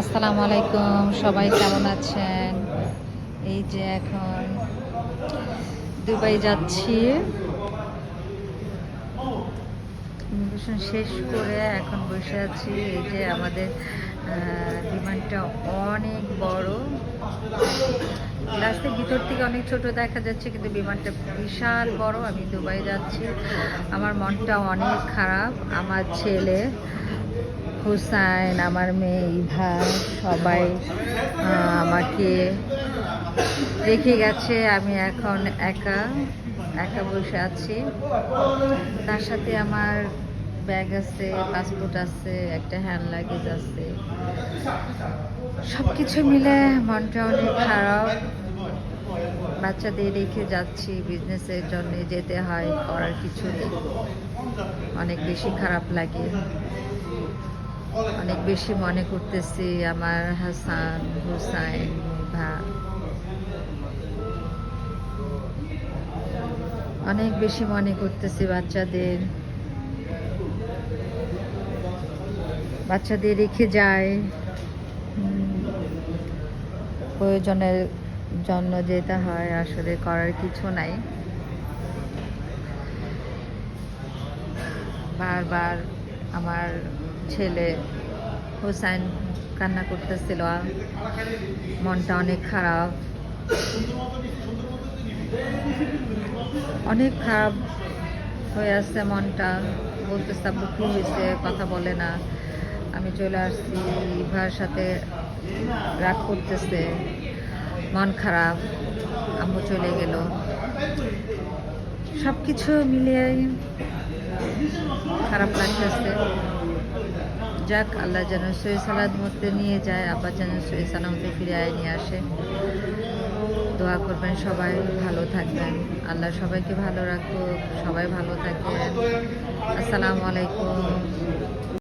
আসসালামু আলাইকুম, সবাই কেমন আছেন? এই যে এখন দুবাই যাচ্ছি। ইমিগ্রেশন শেষ করে এখন বসে আছি। এই যে আমাদের বিমানটা অনেক বড়। রাস্তার ভিতর থেকে অনেক ছোট দেখা যাচ্ছে, কিন্তু বিমানটা বিশাল বড়। আমি দুবাই যাচ্ছি। আমার মনটা অনেক খারাপ। আমার ছেলে হুসাইন, আমার মেয়ে ইভা, সবাই আমাকে রেখে গেছে। আমি এখন একা একা বসে আছি। তার সাথে আমার ব্যাগ আছে, পাসপোর্ট আছে, একটা হ্যান্ড লাগেজ আছে। সব কিছু মিলে মনটা অনেক খারাপ। বাচ্চাদের রেখে যাচ্ছি, বিজনেসের জন্য যেতে হয়, করার কিছু নেই। অনেক বেশি খারাপ লাগে, অনেক বেশি মনে করতেছি আমার হাসান, হুসাইন, অনেক বেশি মনে করতেছি বাচ্চাদের রেখে যায়, প্রয়োজনের জন্য যেতে হয়, আসলে করার কিছু নাই। বারবার আমার ছেলে হুসাইন কান্না করতেছিল, মনটা অনেক খারাপ, অনেক খারাপ হয়ে আছে মনটা। বলতেছে আব্বু কি হয়েছে, কথা বলে না। আমি চলে আসছি, ইভার সাথে রাগ করতেছে, মন খারাপ, আম্মু চলে গেল। সব কিছু মিলিয়ে খারাপ লাগতেছে। যাক, আল্লাহ যেন সহি সালামতে নিয়ে যায়, আবার যেন সহি সালামতে ফিরে নিয়ে আসে। দোয়া করবেন, সবাই ভালো থাকবেন। আল্লাহ সবাইকে ভালো রাখুক, সবাই ভালো থাকবেন। আসসালামু আলাইকুম।